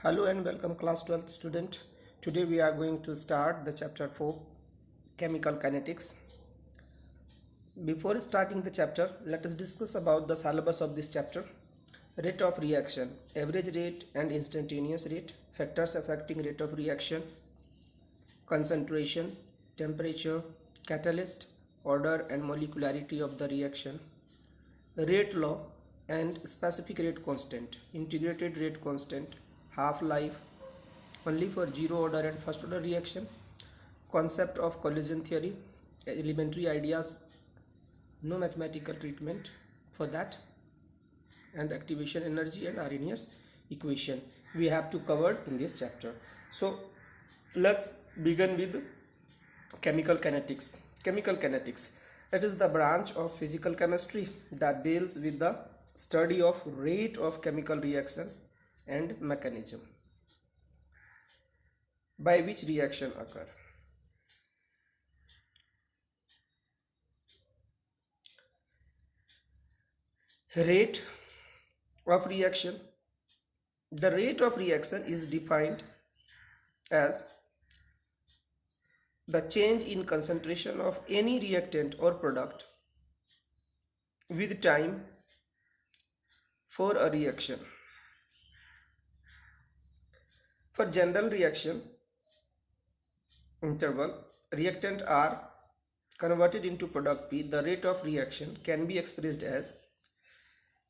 Hello and welcome class 12th student. Today we are going to start the chapter 4 chemical kinetics. Before starting the chapter, let us discuss about the syllabus of this chapter. Rate of reaction, average rate and instantaneous rate, factors affecting rate of reaction, concentration, temperature, catalyst, order and molecularity of the reaction, rate law and specific rate constant, integrated rate constant, half-life, only for zero order and first order reaction, concept of collision theory, elementary ideas, no mathematical treatment for that, and activation energy and Arrhenius equation we have to cover in this chapter. So let's begin with chemical kinetics. Chemical kinetics, it is the branch of physical chemistry that deals with the study of rate of chemical reaction and mechanism by which reaction occur. Rate of reaction. The rate of reaction is defined as the change in concentration of any reactant or product with time for a reaction. For general reaction interval, reactant R converted into product P, the rate of reaction can be expressed as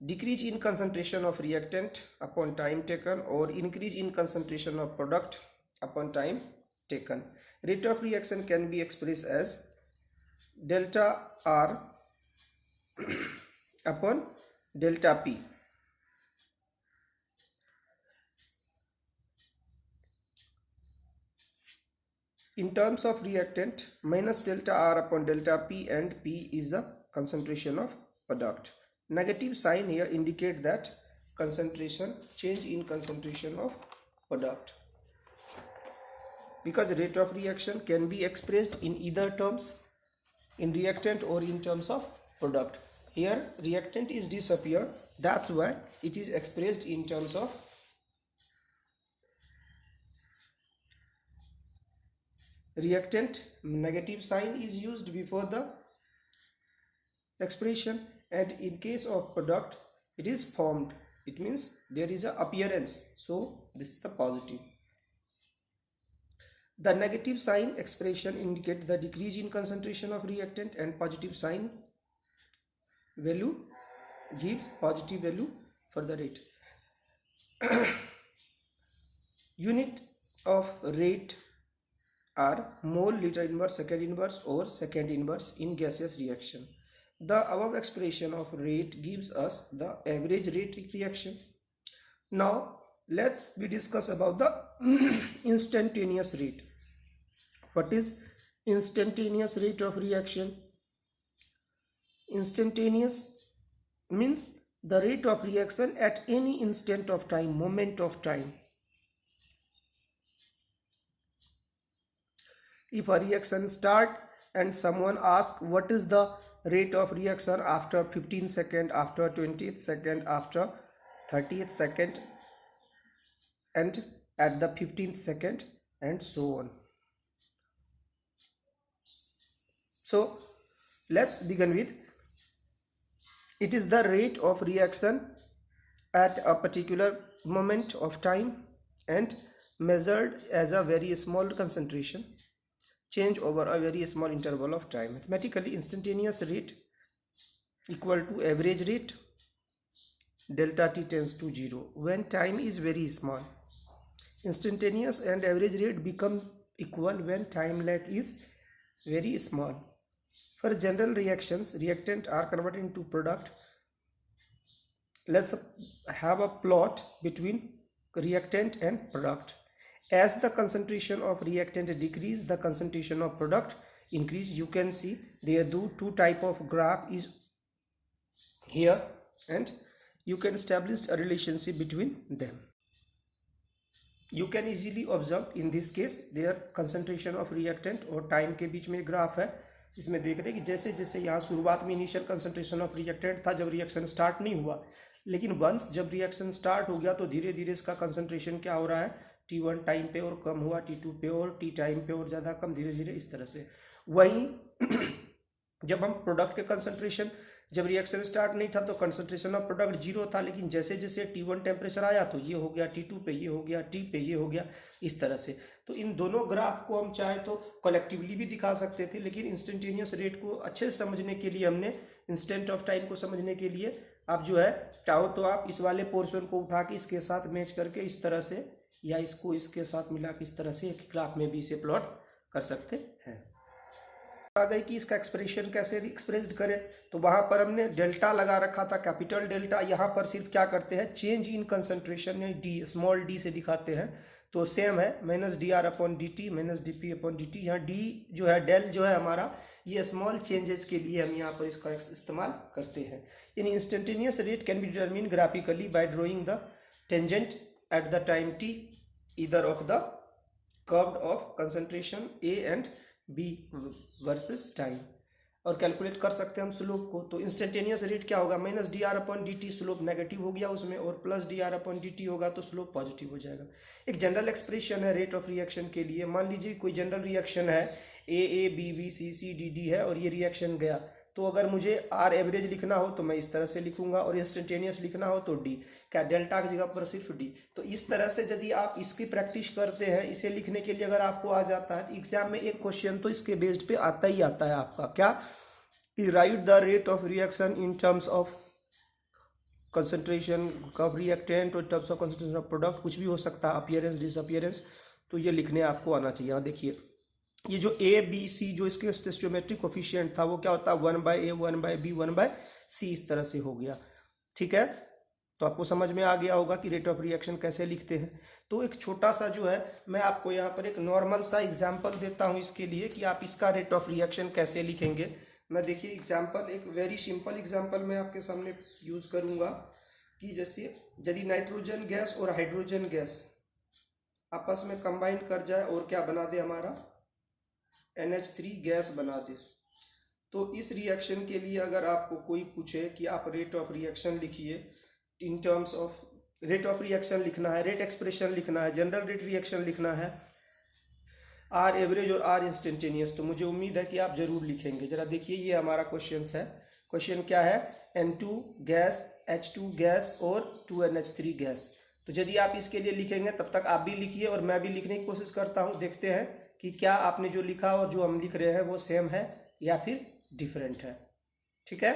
decrease in concentration of reactant upon time taken or increase in concentration of product upon time taken. Rate of reaction can be expressed as delta R upon delta P. In terms of reactant, minus delta R upon delta P, and P is the concentration of product. Negative sign here indicate that concentration, change in concentration of product, because rate of reaction can be expressed in either terms, in reactant or in terms of product. Here reactant is disappear, that's why it is expressed in terms of reactant. Negative sign is used before the expression, and in case of product it is formed, it means there is a appearance, so this is the positive. The negative sign expression indicate the decrease in concentration of reactant, and positive sign value gives positive value for the rate. Unit of rate are mole, liter inverse, second inverse or second inverse in gaseous reaction. The above expression of rate gives us the average rate reaction. Now let's discuss about the instantaneous rate. What is instantaneous rate of reaction? Instantaneous means the rate of reaction at any instant of time, moment of time. If a reaction start and someone asks what is the rate of reaction after 15 second, after 20th second, after 30th second, and at the 15th second, and so on. So let's begin with, it is the rate of reaction at a particular moment of time and measured as a very small concentration change over a very small interval of time. Mathematically, instantaneous rate equal to average rate delta t tends to 0 when time is very small. Instantaneous and average rate become equal when time lag is very small. For general reactions, reactant are converted into product. Let's have a plot between reactant and product. As the concentration of reactant decrease, the concentration of product increase. You can see there are two type of graph is here, and you can establish a relationship between them. You can easily observe in this case their concentration of reactant और time के बीच में graph है, इसमें देख रहे हैं कि जैसे जैसे यहाँ शुरुआत में इनिशियल कंसंट्रेशन ऑफ रिएक्टेंट था जब रिएक्शन स्टार्ट नहीं हुआ, लेकिन वंस जब रिएक्शन स्टार्ट हो गया तो धीरे धीरे इसका कंसंट्रेशन क्या हो रहा है, T1 टाइम पे और कम हुआ, T2 पे और T टाइम पे और ज़्यादा कम, धीरे धीरे इस तरह से। वहीं जब हम प्रोडक्ट के कंसंट्रेशन, जब रिएक्शन स्टार्ट नहीं था तो कंसंट्रेशन ऑफ प्रोडक्ट जीरो था, लेकिन जैसे जैसे T1 टेम्परेचर आया तो ये हो गया, T2 पे ये हो गया, T पे ये हो गया, इस तरह से। तो इन दोनों ग्राफ को हम चाहे तो कलेक्टिवली भी दिखा सकते थे, लेकिन इंस्टेंटेनियस रेट को अच्छे से समझने के लिए हमने, इंस्टेंट ऑफ टाइम को समझने के लिए आप जो है चाहो तो आप इस वाले पोर्शन को उठा के इसके साथ मैच करके इस तरह से, या इसको इसके साथ मिला के इस तरह से एक ग्राफ में भी इसे प्लॉट कर सकते हैं। आ गई कि इसका एक्सप्रेशन कैसे एक्सप्रेस्ड करें, तो वहां पर हमने डेल्टा लगा रखा था, कैपिटल डेल्टा। यहाँ पर सिर्फ क्या करते हैं, चेंज इन कंसंट्रेशन या डी, स्मॉल डी से दिखाते हैं। तो सेम है, -dr/dt -dp/dt। यहाँ डी जो है, डेल जो है हमारा, ये स्मॉल चेंजेस के लिए हम यहाँ पर इसका इस्तेमाल करते हैं। इन instantaneous rate can be determine graphically by drawing the tangent at the time t either of the curve of concentration A and B versus time, और कैलकुलेट कर सकते हैं हम स्लोप को। तो इंस्टेंटेनियस रेट क्या होगा, -dr/dt, स्लोप नेगेटिव हो गया उसमें, और +dr/dt होगा तो स्लोप पॉजिटिव हो जाएगा। एक जनरल एक्सप्रेशन है रेट ऑफ रिएक्शन के लिए। मान लीजिए कोई जनरल रिएक्शन है, AABBCCDD है, और ये रिएक्शन गया, तो अगर मुझे आर एवरेज लिखना हो तो मैं इस तरह से लिखूंगा, और इंस्टेंटेनियस लिखना हो तो डी, क्या डेल्टा की जगह पर सिर्फ डी। तो इस तरह से यदि आप इसकी प्रैक्टिस करते हैं, इसे लिखने के लिए अगर आपको आ जाता है, तो एग्जाम में एक क्वेश्चन तो इसके बेस्ड पे आता ही आता है आपका, क्या, write the rate of reaction in terms of concentration of reactant और terms of concentration of product, कुछ भी हो सकता है, अपीयरेंस डिसअपीयरेंस। तो ये लिखने आपको आना चाहिए। यहाँ देखिए, ये जो ए बी सी जो इसके स्टोइचोमेट्रिक कोफिशिएंट था, वो क्या होता है, 1/a 1/b 1/c, इस तरह से हो गया। ठीक है, तो आपको समझ में आ गया होगा कि रेट ऑफ रिएक्शन कैसे लिखते हैं। तो एक छोटा सा जो है, मैं आपको यहाँ पर एक नॉर्मल सा एग्जाम्पल देता हूँ इसके लिए कि आप इसका रेट ऑफ रिएक्शन कैसे लिखेंगे। मैं देखिए एग्जाम्पल, एक वेरी सिंपल एग्जाम्पल मैं आपके सामने यूज करूँगा कि जैसे यदि नाइट्रोजन गैस और हाइड्रोजन गैस आपस में कंबाइन कर जाए और क्या बना दे, हमारा NH3 गैस बना दे, तो इस रिएक्शन के लिए अगर आपको कोई पूछे कि आप रेट ऑफ रिएक्शन लिखिए इन terms of, rate of reaction लिखना है, रेट एक्सप्रेशन लिखना है, जनरल रेट रिएक्शन लिखना है, आर एवरेज और आर इंस्टेंटेनियस, तो मुझे उम्मीद है कि आप जरूर लिखेंगे। जरा देखिए, ये हमारा क्वेश्चन है। क्वेश्चन क्या है, N2 गैस, H2 गैस और 2NH3 गैस। तो यदि आप इसके लिए लिखेंगे, तब तक आप भी लिखिए और मैं भी लिखने की कोशिश करता हूँ। देखते हैं कि क्या आपने जो लिखा और जो हम लिख रहे हैं वो सेम है या फिर डिफरेंट है। ठीक है,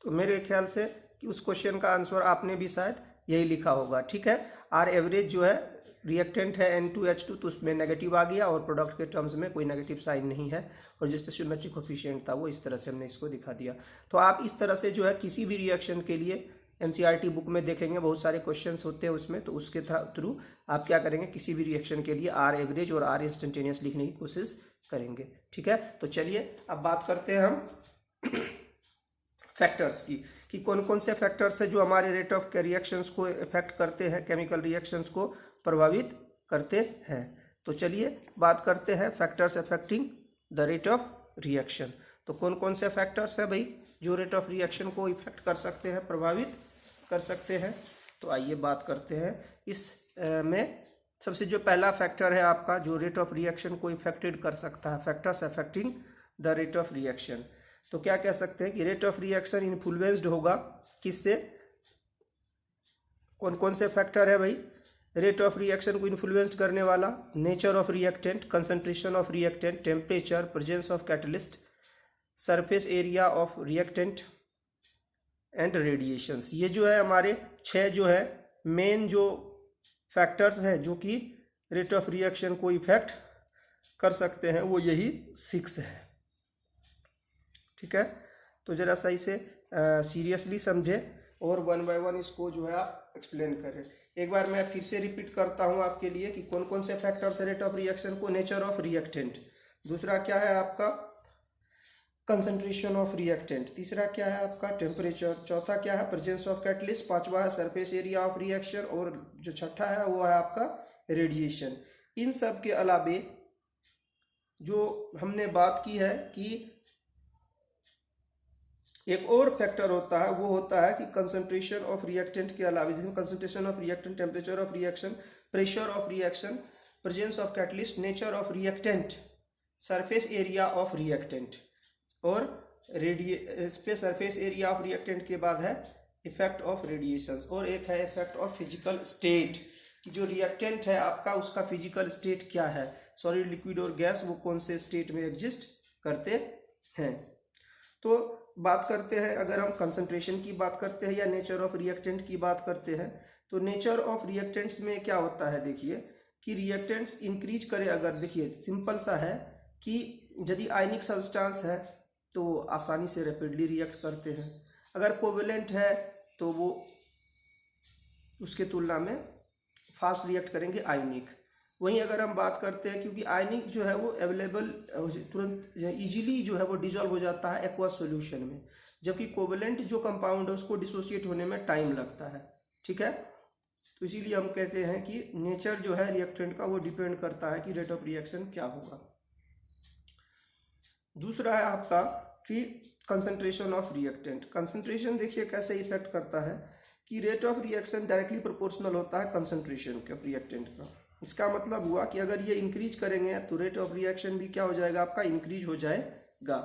तो मेरे ख्याल से कि उस क्वेश्चन का आंसर आपने भी शायद यही लिखा होगा। ठीक है, आर एवरेज जो है रिएक्टेंट है N2H2, तो उसमें नेगेटिव आ गया और प्रोडक्ट के टर्म्स में कोई नेगेटिव साइन नहीं है, और जो स्टोइचोमेट्रिक कोफिशिएंट था वो इस तरह से हमने इसको दिखा दिया। तो आप इस तरह से जो है किसी भी रिएक्शन के लिए NCERT बुक में देखेंगे बहुत सारे क्वेश्चंस होते हैं उसमें, तो उसके थ्रू आप क्या करेंगे, किसी भी रिएक्शन के लिए आर एवरेज और आर इंस्टेंटेनियस लिखने की कोशिश करेंगे। ठीक है, तो चलिए अब बात करते हैं हम फैक्टर्स की, कि कौन कौन से फैक्टर्स है जो हमारे रेट ऑफ रिएक्शंस को इफेक्ट करते हैं, केमिकल रिएक्शंस को प्रभावित करते हैं। तो चलिए बात करते हैं factors affecting the rate of reaction. तो कौन कौन से फैक्टर्स है भाई जो रेट ऑफ रिएक्शन को इफेक्ट कर सकते हैं, प्रभावित कर सकते हैं। तो आइए बात करते हैं इस में। सबसे जो पहला फैक्टर है आपका जो रेट ऑफ रिएक्शन को इफेक्टेड कर सकता है, factors affecting the rate of reaction. तो क्या कह सकते हैं कि रेट ऑफ रिएक्शन इन्फ्लुएंस्ड होगा किससे, कौन कौन से फैक्टर है भाई रेट ऑफ रिएक्शन को इन्फ्लुएंस्ड करने वाला, nature of reactant, concentration of reactant, temperature, presence of catalyst, surface area of reactant and radiations. ये जो है हमारे 6 जो है मेन जो फैक्टर्स हैं जो कि रेट ऑफ रिएक्शन को इफेक्ट कर सकते हैं, वो यही 6 है। ठीक है, तो जरा सही से सीरियसली समझे और 1 बाय 1 इसको जो है आप एक्सप्लेन करें। एक बार मैं फिर से रिपीट करता हूं आपके लिए कि कौन कौन से फैक्टर्स है रेट ऑफ रिएक्शन को, नेचर ऑफ रिएक्टेंट, दूसरा क्या है आपका कंसंट्रेशन ऑफ रिएक्टेंट, तीसरा क्या है आपका टेम्परेचर, चौथा क्या है प्रेजेंस ऑफ कैटलिस्ट, पांचवा है सरफेस एरिया ऑफ रिएक्शन, और जो छठा है वो है आपका रेडिएशन। इन सब के अलावे जो हमने बात की है कि एक और फैक्टर होता है, वो होता है कि कंसंट्रेशन ऑफ रिएक्टेंट के अलावा, जिसमें concentration of reactant, temperature of reaction, pressure of reaction, presence of catalyst, nature of reactant, surface area of reactant, और इस पे सरफेस एरिया ऑफ रिएक्टेंट के बाद है इफेक्ट ऑफ रेडिएशंस, और एक है इफेक्ट ऑफ फिजिकल स्टेट, कि जो रिएक्टेंट है आपका उसका फिजिकल स्टेट क्या है, सॉलिड, लिक्विड और गैस, वो कौन से स्टेट में एग्जिस्ट करते हैं। तो बात करते हैं, अगर हम कंसंट्रेशन की बात करते हैं या नेचर ऑफ रिएक्टेंट की बात करते हैं, तो नेचर ऑफ रिएक्टेंट्स में क्या होता है, देखिए कि रिएक्टेंट्स इंक्रीज करे, अगर देखिए सिंपल सा है कि यदि आयनिक सब्सटेंस है तो आसानी से रैपिडली रिएक्ट करते हैं, अगर कोवेलेंट है तो वो उसके तुलना में फास्ट रिएक्ट करेंगे आयनिक। वहीं अगर हम बात करते हैं, क्योंकि आयनिक जो है वो अवेलेबल तुरंत इजीली जो है वो डिजॉल्व हो जाता है एक्वा सॉल्यूशन में, जबकि कोवेलेंट जो कंपाउंड है उसको डिसोसिएट होने में टाइम लगता है। ठीक है, तो इसीलिए हम कहते हैं कि नेचर जो है रिएक्टेंट का वो डिपेंड करता है कि रेट ऑफ रिएक्शन क्या होगा। दूसरा है आपका कि कंसंट्रेशन ऑफ रिएक्टेंट। कंसंट्रेशन देखिए कैसे इफेक्ट करता है कि rate of reaction directly proportional होता है कंसंट्रेशन के रिएक्टेंट का। इसका मतलब हुआ कि अगर ये इंक्रीज करेंगे तो रेट ऑफ रिएक्शन भी क्या हो जाएगा आपका, इंक्रीज हो जाएगा।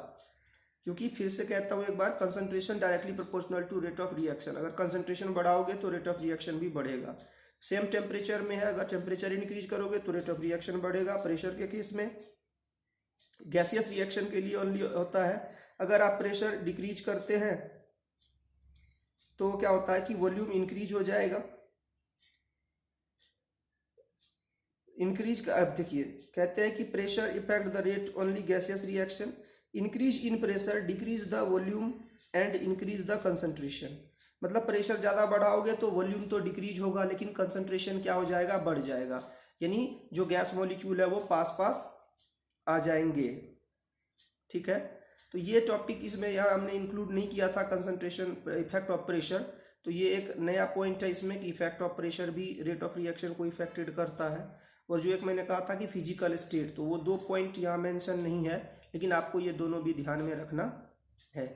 क्योंकि फिर से कहता हूँ एक बार, concentration directly proportional to rate of reaction, अगर कंसंट्रेशन बढ़ाओगे तो रेट ऑफ रिएक्शन भी बढ़ेगा। सेम टेम्परेचर में है, अगर टेम्परेचर इंक्रीज करोगे तो रेट ऑफ रिएक्शन बढ़ेगा। प्रेशर के केस में, गैसियस रिएक्शन के लिए ओनली होता है, अगर आप प्रेशर डिक्रीज करते हैं तो क्या होता है कि वॉल्यूम इंक्रीज हो जाएगा। इंक्रीज, अब देखिए कहते हैं कि pressure effect the rate only gaseous reaction, increase in pressure decrease the volume and increase the concentration. मतलब प्रेशर ज़्यादा बढ़ाओगे तो वॉल्यूम तो डिक्रीज होगा लेकिन कंसंट्रेशन क्या हो जाएगा, बढ़ जाएगा, यानी जो गैस मॉलिक्यूल है वो पास पास आ जाएंगे। ठीक है, तो ये टॉपिक इसमें यहाँ हमने इंक्लूड नहीं किया था, कंसंट्रेशन इफेक्ट ऑफ प्रेशर, तो ये एक नया पॉइंट है इसमें कि इफेक्ट ऑफ प्रेशर भी रेट ऑफ रिएक्शन को इफेक्टेड करता है। और जो एक मैंने कहा था कि फिजिकल स्टेट, तो वो 2 पॉइंट यहाँ मेंशन नहीं है, लेकिन आपको ये दोनों भी ध्यान में रखना है।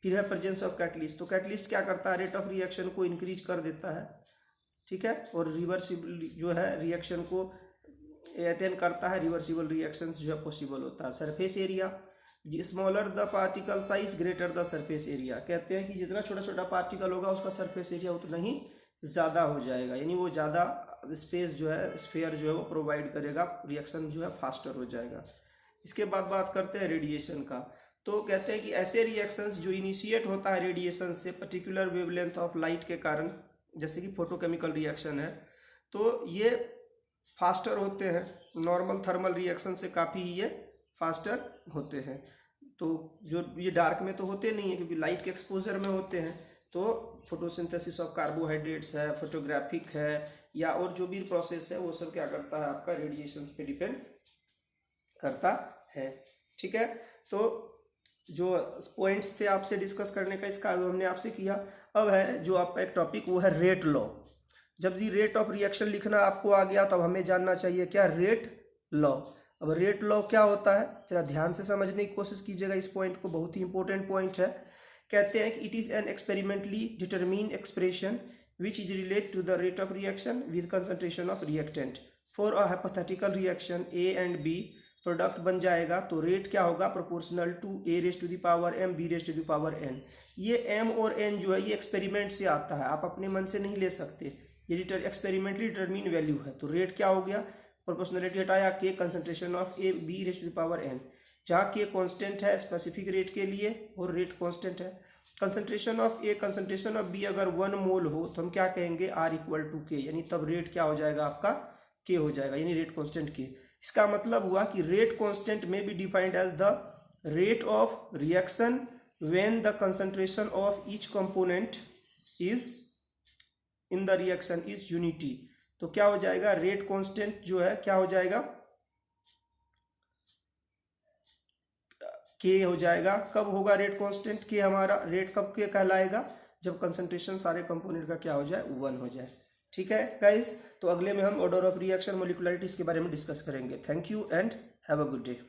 फिर है प्रेजेंस ऑफ कैटलिस्ट, तो कैटलिस्ट क्या करता है, रेट ऑफ रिएक्शन को इंक्रीज कर देता है। ठीक है, और रिवर्सिबल जो है रिएक्शन को अटेन करता है, रिवर्सिबल रिएक्शंस जो है पॉसिबल होता है। Surface area, smaller the particle size greater the surface area, कहते हैं कि जितना छोटा छोटा पार्टिकल होगा उसका सरफेस एरिया उतना ही ज़्यादा हो जाएगा, यानी वो ज़्यादा स्पेस जो है, स्फीयर जो है वो प्रोवाइड करेगा, रिएक्शन जो है फास्टर हो जाएगा। इसके बाद बात करते हैं रेडिएशन का, तो कहते हैं कि ऐसे रिएक्शंस जो इनिशिएट होता है रेडिएशन से पर्टिकुलर वेवलेंथ ऑफ लाइट के कारण, जैसे कि फोटोकेमिकल रिएक्शन है, तो ये फास्टर होते हैं, नॉर्मल थर्मल रिएक्शन से काफ़ी ये फास्टर होते हैं। तो जो ये डार्क में तो होते नहीं है क्योंकि लाइट के एक्सपोजर में होते हैं, तो फोटोसिंथेसिस ऑफ कार्बोहाइड्रेट्स है, फोटोग्राफिक है, या और जो भी प्रोसेस है वो सब क्या करता है आपका रेडिएशंस पे डिपेंड करता है। ठीक है, तो जो पॉइंट्स थे आपसे डिस्कस करने का, इसका हमने आपसे किया। अब है जो आपका एक टॉपिक, वो है रेट लॉ। जब भी रेट ऑफ रिएक्शन लिखना आपको आ गया तब हमें जानना चाहिए क्या, रेट लॉ। अब रेट लॉ क्या होता है, जरा ध्यान से समझने की कोशिश कीजिएगा इस पॉइंट को, बहुत ही इंपॉर्टेंट पॉइंट है। कहते हैं कि it is an experimentally determined expression which is relate to the rate of reaction with concentration of reactant for a hypothetical reaction A and B, product बन जाएगा तो रेट क्या होगा, proportional to A raise to the power M B raise to the power N. ये M और N जो है ये एक्सपेरिमेंट से आता है, आप अपने मन से नहीं ले सकते, ये एक्सपेरिमेंटली डिटरमिन वैल्यू है। तो रेट क्या हो गया, प्रोपोर्शनलिटी हटाया, k concentration of A B raise to the power N, जहाँ के कांस्टेंट है स्पेसिफिक रेट के लिए और रेट कांस्टेंट है। Concentration of A concentration of B अगर 1 मोल हो तो हम क्या कहेंगे, आर इक्वल टू के, यानी तब रेट क्या हो जाएगा आपका, के हो जाएगा, यानी रेट कांस्टेंट के। इसका मतलब हुआ कि रेट कांस्टेंट में be defined as the rate of reaction when the concentration of each component is in the reaction is unity. तो क्या हो जाएगा, रेट कांस्टेंट जो है क्या हो जाएगा, के हो जाएगा। कब होगा रेट कांस्टेंट के, हमारा रेट कब के कहलाएगा, जब कंसंट्रेशन सारे कंपोनेंट का क्या हो जाए, 1 हो जाए। ठीक है गाइस, तो अगले में हम ऑर्डर ऑफ रिएक्शन मॉलिक्यूलरिटीज के बारे में डिस्कस करेंगे। Thank you and have a good day.